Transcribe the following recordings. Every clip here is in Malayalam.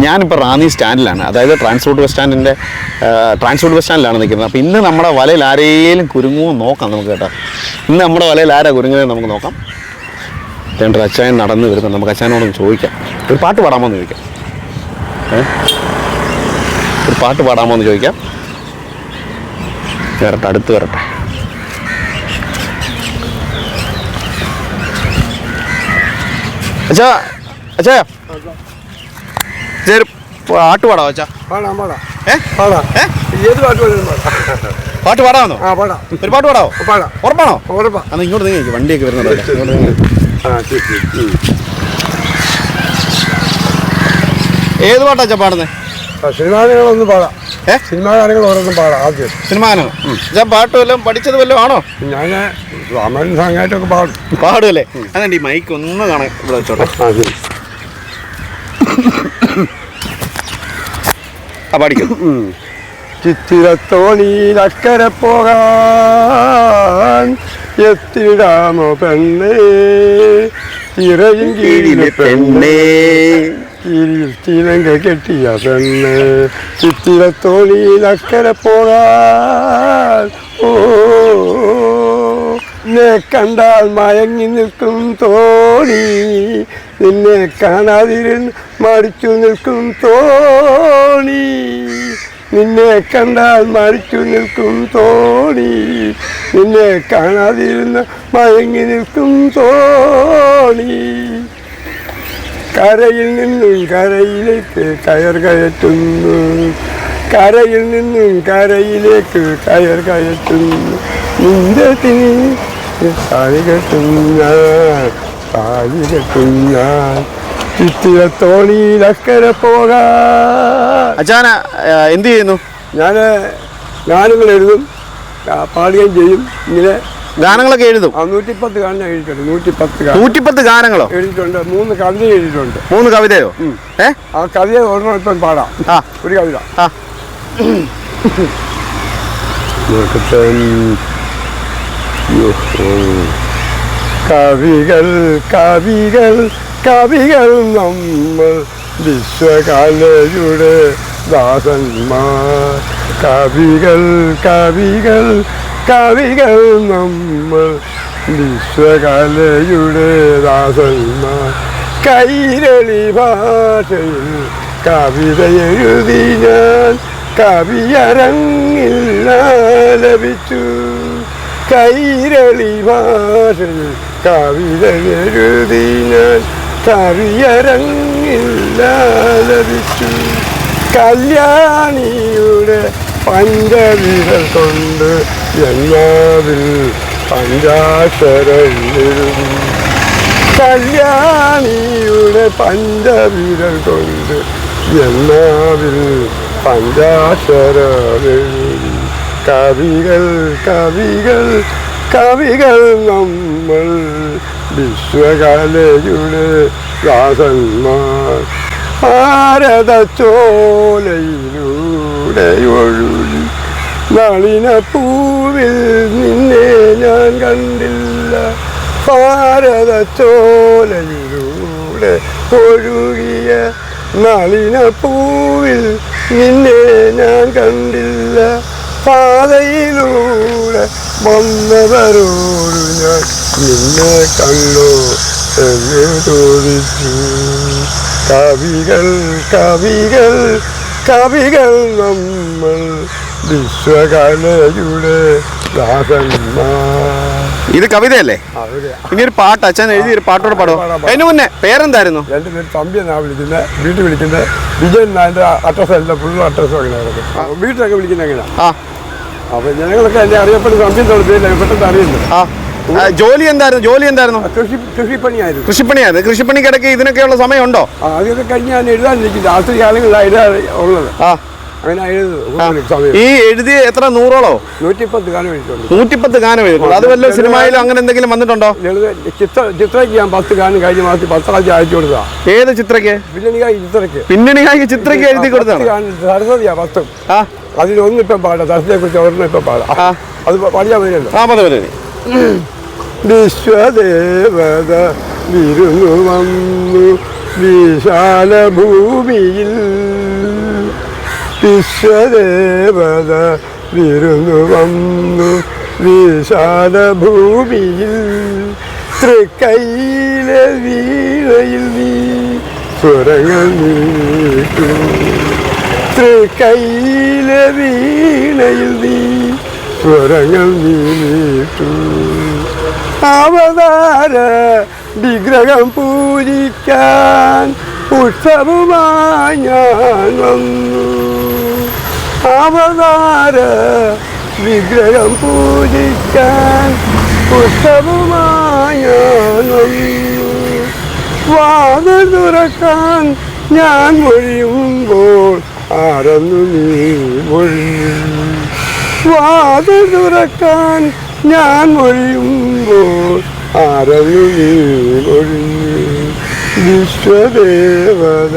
ഞാനിപ്പോൾ റാന്നി സ്റ്റാൻഡിലാണ്, അതായത് ട്രാൻസ്പോർട്ട് ബസ് സ്റ്റാൻഡിലാണ് നിൽക്കുന്നത്. അപ്പോൾ ഇന്ന് നമ്മുടെ വലയിൽ ആരെങ്കിലും കുരുങ്ങുമോ നോക്കാം നമുക്ക് കേട്ടോ. ഇന്ന് നമ്മുടെ വലയിൽ ആരാ കുരുങ്ങുന്നത് നമുക്ക് നോക്കാം. രണ്ട് അച്ചായൻ നടന്ന് വരുന്നത്, നമുക്ക് അച്ചായനോടൊന്ന് ചോദിക്കാം. ഒരു പാട്ട് പാടാമോ എന്ന് ചോദിക്കാം. ഒരു പാട്ട് പാടാമോ എന്ന് ചോദിക്കാം. വരട്ടെ, അടുത്ത് വരട്ടെ. അച്ഛാ അച്ഛാ പാട്ട് പാടാമോ അച്ഛാ? പാട്ട് പാടാമെന്നോ? ഒരു പാട്ട് പാടാമോ? ഉറപ്പാണോ? അന്ന് ഇങ്ങോട്ട് നീങ്ങി, വണ്ടിയൊക്കെ വരുന്നുണ്ടല്ലോ. ഏത് പാട്ടാ അച്ഛാ പാടുന്നത്? സിനിമാ ഗാനങ്ങളൊന്നും പാടാം. സിനിമാ ഗാനങ്ങൾ ഓരോന്നും പാടാം. ആദ്യം സിനിമാ ഗാനങ്ങൾ. അച്ഛാ പാട്ട് വല്ലതും പഠിച്ചത് വല്ലതും ആണോ? ഞാൻ രാമായണ സംഘമായിട്ടൊക്കെ പാടുമല്ലേ? അതുകൊണ്ട് ഈ മൈക്ക് ഒന്ന് കാണാൻ ഇവിടെ വെച്ചോട്ടെ. പഠിക്കും. ചിത്തിരത്തോണിയിൽ അക്കരെ പോകാൻ എത്തിടാമോ പെണ്ണേ, ചിറയും കീഴിലെ പെണ്ണേ, കീഴിൽ ചിലങ്ക കെട്ടിയ പെണ്ണേ, ചിത്തിരത്തോണിയിൽ അക്കരെ പോകാൻ. ഓ നിന്നെ കണ്ടാൽ മയങ്ങി നിൽക്കും തോണി, നിന്നെ കാണാതിരുന്ന് മടിച്ചു നിൽക്കും തോണി, നിന്നെ കണ്ടാൽ മടിച്ചു നിൽക്കും തോണി, നിന്നെ കാണാതിരുന്ന് മയങ്ങി നിൽക്കും തോണി. കരയിൽ നിന്നും കരയിലേക്ക് കയർ കയറ്റുന്നു, കരയിൽ നിന്നും കരയിലേക്ക് കയർ കയറ്റുന്നു, നിന്റെ താലി കെട്ടും ഞാൻ, താലി കെട്ടും ഞാൻ, ചിത്തിരത്തോണിയിൽ അക്കരെ പോകാൻ. അച്ഛാന എന്ത് ചെയ്യുന്നു? ഞാൻ ഗാനങ്ങൾ എഴുതും, പാടുകയും ചെയ്യും. ഇങ്ങനെ ഗാനങ്ങളൊക്കെ എഴുതും. 110 ഗാനം എഴുതിയിട്ടുണ്ട്. 110 ഗാനങ്ങളോ എഴുതിയിട്ടുണ്ട്. 3 കവിത എഴുതിയിട്ടുണ്ട്. 3 കവിതയോ? ആ കവിത ഒരെണ്ണം ഇപ്പം പാടാം. ഒരു കവിത. കവികൾ കവികൾ കവികൾ നമ്മൾ വിശ്വകലയുടെ ദാസന്മാർ, കവികൾ കവികൾ കവികൾ നമ്മൾ വിശ്വകലയുടെ ദാസന്മാർ. കൈരളി ഭാഷയിൽ കവിത എഴുതി ഞാൻ കവിയരങ്ങിൽ ആലപിച്ചു, കൈരളി ഭാഷയിൽ കവിത എഴുതി ഞാൻ കവിയരങ്ങിൽ ആലപിച്ചു. കല്യാണിയുടെ പഞ്ചവിരൽ കൊണ്ട് എന്നാവിൽ പഞ്ചാക്ഷരം എഴുതി, കല്യാണിയുടെ പഞ്ചവിരൽ കൊണ്ട് എന്നാവിൽ പഞ്ചാക്ഷരം എഴുതി. കവികൾ കവികൾ കവികൾ നമ്മൾ വിശ്വകലയുടെ ദാസന്മാർ. ഭാരതച്ചോലയിലൂടെ ഒഴുകി നളിനപ്പൂവിൽ നിന്നെ ഞാൻ കണ്ടില്ല, ഭാരതച്ചോലയിലൂടെ ഒഴുകിയ നളിനപ്പൂവിൽ നിന്നെ ഞാൻ കണ്ടില്ല, പാതയിലൂടെ വന്നവരോട് ഞാൻ നിന്നെ കണ്ടോ എന്ന് ചോദിച്ചു. കവികൾ കവികൾ കവികൾ നമ്മൾ വിശ്വകലയുടെ ദാസന്മാർ. ഇത് കവിതയല്ലേ? ഇനി ഒരു പാട്ട് അച്ഛൻ എഴുതി ഒരു പാട്ടോടെ പാടുമോ? അതിന് മുന്നേ പേരെന്തായിരുന്നു? എൻ്റെ പേര് തമ്പി എന്നാണ് വിളിക്കുന്നത്. വീട്ടിൽ വിളിക്കുന്നത് വിജയൻ. എൻ്റെ അഡ്രസ്സ് എല്ലാം ഫുൾ അഡ്രസ്സും അങ്ങനെ കിടക്കും. വീട്ടിലൊക്കെ വിളിക്കുന്നത് എങ്ങനെയാണ്? അപ്പോൾ ജനങ്ങളൊക്കെ എന്നെ അറിയപ്പെടുന്ന തമ്പി എന്നുള്ള പേരിൽ പെട്ടെന്ന് അറിയുന്നത്. ജോലി എന്തായിരുന്നു? കൃഷിപ്പണിയായിരുന്നു. കൃഷിപ്പണിക്കിടയ്ക്ക് ഇതിനൊക്കെയുള്ള സമയമുണ്ടോ? അതൊക്കെ കഴിഞ്ഞ് ഞാൻ എഴുതാനിരിക്കും. രാത്രി കാലങ്ങളിലാണ് എഴുതാൻ ഉള്ളത്. അങ്ങനെ എഴുതുന്നത്. ഈ എഴുതി എത്ര 100ഓളോ? 110 ഗാനം എഴുതിയിട്ടുണ്ട്. 110 ഗാനം എഴുതിയിട്ടുണ്ട്. അത് വല്ല സിനിമയിലും അങ്ങനെ എന്തെങ്കിലും വന്നിട്ടുണ്ടോ? ചിത്രയ്ക്ക് ഞാൻ 10 ഗാനം കഴിഞ്ഞ മാസത്തിൽ 10 ആഴ്ച അയച്ചു കൊടുത്താ. ഏത് ചിത്രയ്ക്ക്? പിന്നണിയായി ചിത്രയ്ക്ക് എഴുതി കൊടുത്താണ്. സരസ്വതിയാ 10. അതിലൊന്നും ഇപ്പം പാടാം. സരസ്വതിയെ കുറിച്ച് ഒരെണ്ണം ഇപ്പം പാടാം. അത് പഠിക്കാൻ വരില്ലല്ലോ. വിശ്വദേവത വിരുന്നു വന്നു വിശാല ഭൂമിയിൽ വിശ്വദേവത വിരുന്നു വന്നു വിശാല ഭൂമിയിൽ തൃക്കൈയിലെ വീണയിൽ നീ സ്വരങ്ങൾ നീട്ടു തൃക്കൈയിലെ വീണയിൽ നീ സ്വരങ്ങൾ നീട്ടു അവതാര വിഗ്രഹം പൂജിക്കാൻ ഉത്സവമായി ഞാൻ വന്നു അവതാര വിഗ്രഹം പൂജിക്കാൻ ഉത്സവമായി ഞാൻ വന്നു വാതിൽ തുറക്കാൻ ഞാൻ മൊഴിയുമ്പോൾ ആരെന്നു നീ മൊഴിഞ്ഞു വാതിൽ തുറക്കാൻ ഞാൻ മൊഴിയുമ്പോൾ ആരെന്നു നീ മൊഴിഞ്ഞു വിശ്വദേവത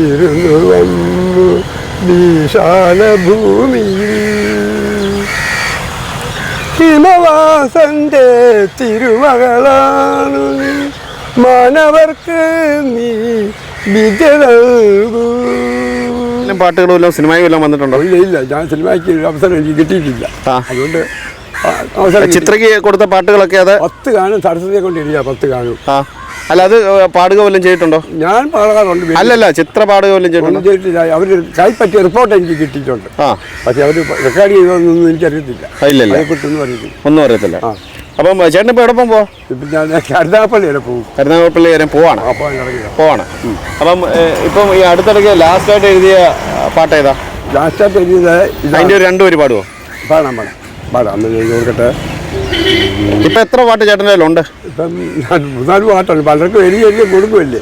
ഇരുന്നു വന്നു വിശാല ഭൂമിയിൽ ഹിമവാസന്റെ തിരുമകളാണു നീ മാനവർക്ക് നീ വിദ്യ നൽകൂ പാട്ടുകളും എല്ലാം സിനിമയും എല്ലാം വന്നിട്ടുണ്ടോ? ഇല്ല ഞാൻ സിനിമയ്ക്ക് അവസരം എനിക്ക് കിട്ടിയിട്ടില്ല. അതുകൊണ്ട് ചിത്രയ്ക്ക് കൊടുത്ത പാട്ടുകളൊക്കെ അത് 10 ഗാനം സരസ്വതിയെ കൊണ്ട് എഴുതിയ 10 ഗാനം. അല്ല അത് പാടുക വല്ലതും ചെയ്തിട്ടുണ്ടോ? ഞാൻ പാടാറുണ്ട്. അല്ലല്ല ചിത്ര പാടുക വല്ലതും ചെയ്തിട്ടില്ല. അവർ കൈപ്പറ്റിയ റിപ്പോർട്ട് എനിക്ക് കിട്ടിയിട്ടുണ്ട്. പക്ഷെ അവർ റെക്കോർഡ് ചെയ്തതൊന്നും എനിക്കറിയത്തില്ല. ഒന്നും അറിയത്തില്ല. അപ്പം ചേട്ടൻ ഇപ്പൊ എവിടെ പോവാ? ഇപ്പം ഞാൻ കരുനാഗപ്പള്ളി വരെ പോകും. കരുനാഗപ്പള്ളി വരെ പോവാണ്. അപ്പം ഇപ്പം ഈ അടുത്തിടയ്ക്ക് ലാസ്റ്റ് ആയിട്ട് എഴുതിയ പാട്ട് ഏതാ? ലാസ്റ്റായിട്ട് എഴുതിയത് അതിന്റെ ഒരു 2 വരി പാടുവോ? പാടാം അന്ന് കൊടുക്കട്ടെ. ഇപ്പൊ എത്ര പാട്ട് ചേട്ടൻ്റെ കയ്യിലുണ്ട്? ഇപ്പം 3-4 പാട്ടുണ്ട്. പലർക്കും എഴുതി കൊടുക്കുമല്ലേ.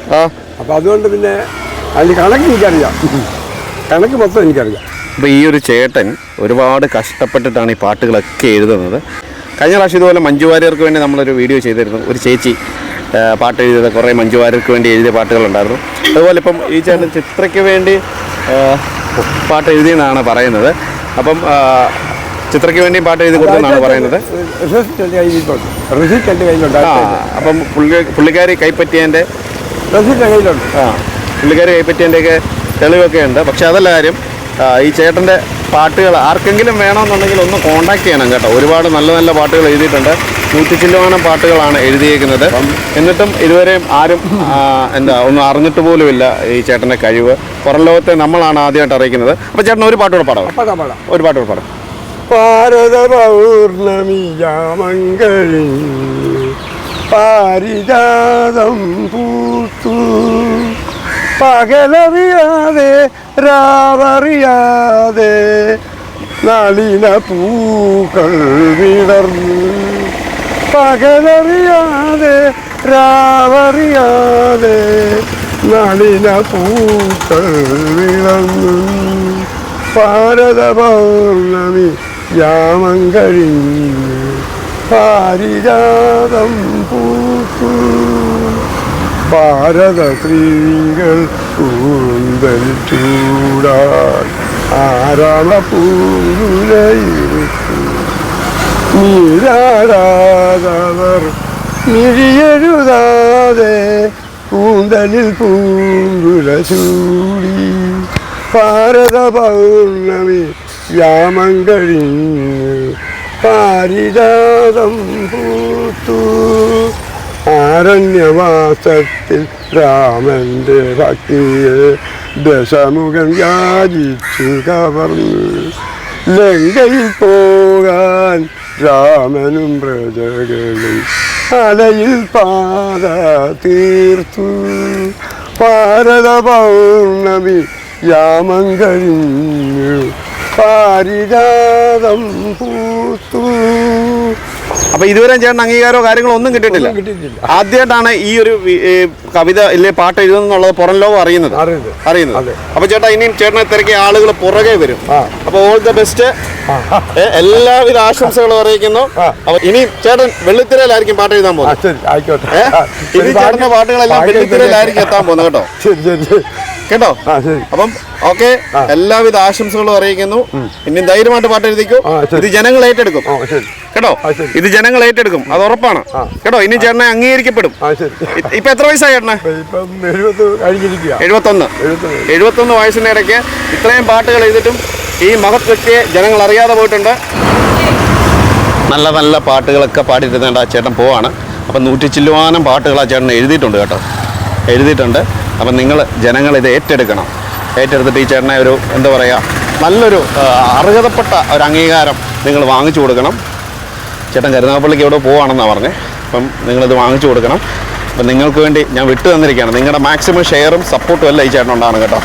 അപ്പം അതുകൊണ്ട് പിന്നെ അതിന് കണക്ക് എനിക്കറിയാം. കണക്ക് മൊത്തം എനിക്കറിയാം. അപ്പോൾ ഈ ഒരു ചേട്ടൻ ഒരുപാട് കഷ്ടപ്പെട്ടിട്ടാണ് ഈ പാട്ടുകളൊക്കെ എഴുതുന്നത്. കഴിഞ്ഞ പ്രാവശ്യം ഇതുപോലെ മഞ്ജു വാര്യർക്ക് വേണ്ടി നമ്മളൊരു വീഡിയോ ചെയ്തിരുന്നു. ഒരു ചേച്ചി പാട്ട് എഴുതിയത് കുറേ മഞ്ജു വാര്യർക്ക് വേണ്ടി എഴുതിയ പാട്ടുകളുണ്ടായിരുന്നു. അതുപോലെ ഇപ്പം ഈ ചേട്ടൻ ചിത്രയ്ക്ക് വേണ്ടി പാട്ട് എഴുതിയെന്നാണ് പറയുന്നത്. അപ്പം ചിത്രയ്ക്ക് വേണ്ടി പാട്ട് എഴുതി കൊടുത്തെന്നാണ് പറയുന്നത്. അപ്പം പുള്ളിക്കാരി കൈപ്പറ്റിയതിൻ്റെ കൈപ്പറ്റിയതിൻ്റെയൊക്കെ തെളിവൊക്കെ ഉണ്ട്. പക്ഷെ അതല്ല കാര്യം, ഈ ചേട്ടൻ്റെ പാട്ടുകൾ ആർക്കെങ്കിലും വേണമെന്നുണ്ടെങ്കിൽ ഒന്ന് കോൺടാക്ട് ചെയ്യണം കേട്ടോ. ഒരുപാട് നല്ല നല്ല പാട്ടുകൾ എഴുതിയിട്ടുണ്ട്. 100 ചില്ലുവാനം പാട്ടുകളാണ് എഴുതിയേക്കുന്നത്. എന്നിട്ടും ഇതുവരെയും ആരും ഒന്നും അറിഞ്ഞിട്ട് പോലുമില്ല ഈ ചേട്ടൻ്റെ കഴിവ്. പുറം ലോകത്തെ നമ്മളാണ് ആദ്യമായിട്ട് അറിയിക്കുന്നത്. അപ്പോൾ ചേട്ടൻ ഒരു പാട്ടുകൂടെ പാടാം. ഒരു പാട്ടുകൂടെ പാടാം. ഭാരത പൗർണമിയാമംഗളി പാരിജാതം പൂത്തു പകലറിയാതെ രാവറിയാതെ നളിന പൂക്കൾ വിടർന്നു പകലറിയാതെ രാവറിയാതെ നളിന പൂക്കൾ വിടർന്നു ഭാരത പൗർണമി യാമംഗഴിഞ്ഞു പാരിജാതം പൂത്തു ഭാരത സ്ത്രീകൾ കൂന്തൽ ചൂടാൻ ആരാമ പൂങ്കുലയിട്ടു നീരാടാതവർ മിഴിയെഴുതാതെ കൂന്തലിൽ പൂങ്കുല ചൂടി ഭാരത പൗർണമി യാമംഗഴിഞ്ഞു പാരിജാതം പൂത്തു ആരണ്യവാസത്തിൽ രാമന്റെ ഭക്തിയെ ദശമുഖം യാചിച്ചു കവർന്നു ലങ്കയിൽ പോകാൻ രാമനും പ്രജകളും അലയിൽ പാത തീർത്തു ഭാരത പൗർണമി യാമംഗഴിഞ്ഞു പാരിജാതം പൂത്തു. അപ്പൊ ഇതുവരെ ചേട്ടൻ അംഗീകാരമോ കാര്യങ്ങളോ ഒന്നും കിട്ടിയിട്ടില്ല. ആദ്യമായിട്ടാണ് ഈ ഒരു കവിത ഇല്ലേ പാട്ട് എഴുതുന്നുള്ളത് പുറം ലോകം അറിയുന്നത്. അപ്പൊ ചേട്ടാ ഇനിയും ചേട്ടനെ തിരക്കിയ ആളുകൾ പുറകെ വരും. അപ്പൊ ഓൾ ദ ബെസ്റ്റ്, എല്ലാവിധ ആശംസകളും അറിയിക്കുന്നു. അപ്പൊ ഇനിയും ചേട്ടൻ വെള്ളിത്തിരയിലായിരിക്കും പാട്ട് എഴുതാൻ പോകുന്നത്. ഇനി ചേട്ടന്റെ പാട്ടുകളെല്ലാം വെള്ളിത്തിരയിലായിരിക്കും എത്താൻ പോകുന്നത് കേട്ടോ. കേട്ടോ? അപ്പം ഓക്കെ, എല്ലാവിധ ആശംസകളും അറിയിക്കുന്നു. ഇനി ധൈര്യമായിട്ട് പാട്ട് എഴുതിക്കോ. ഇത് ജനങ്ങൾ ഏറ്റെടുക്കും കേട്ടോ. കേട്ടോ. ശരി. ഇത് ജനങ്ങൾ ഏറ്റെടുക്കും, അത് ഉറപ്പാണ് കേട്ടോ. ഇനി ചേട്ടനെ അംഗീകരിക്കപ്പെടും. ഇപ്പൊ എത്ര വയസ്സായി ചേട്ടന്? ഇപ്പം 70 കഴിഞ്ഞിരിക്കുക. 71 വയസ്സിന്റെ ഇടയ്ക്ക് ഇത്രയും പാട്ടുകൾ എഴുതിയിട്ടും ഈ മഹത് വ്യക്തിയെ ജനങ്ങൾ അറിയാതെ പോയിട്ടുണ്ട്. നല്ല നല്ല പാട്ടുകളൊക്കെ പാടിയിരുന്നേണ്ട ആ ചേട്ടൻ പോവാണ്. അപ്പം 100 ചില്ലുവാനം പാട്ടുകൾ ആ ചേട്ടൻ എഴുതിയിട്ടുണ്ട് കേട്ടോ, എഴുതിയിട്ടുണ്ട്. അപ്പം നിങ്ങൾ ജനങ്ങൾ ഇത് ഏറ്റെടുക്കണം. ഏറ്റെടുത്തിട്ട് ഈ ചേട്ടനെ ഒരു എന്താ പറയുക, നല്ലൊരു അർഹതപ്പെട്ട ഒരു അംഗീകാരം നിങ്ങൾ വാങ്ങിച്ചു കൊടുക്കണം. ചേട്ടൻ കരുനാഗപ്പള്ളിക്ക് എവിടെ പോവുകയാണെന്നാണ് പറഞ്ഞത്. അപ്പം നിങ്ങളിത് വാങ്ങിച്ചു കൊടുക്കണം. അപ്പം നിങ്ങൾക്ക് വേണ്ടി ഞാൻ വിട്ടു തന്നിരിക്കുകയാണ്. നിങ്ങളുടെ മാക്സിമം ഷെയറും സപ്പോർട്ടും എല്ലാം ഈ ചേട്ടൻ ഉണ്ടാകണം കേട്ടോ.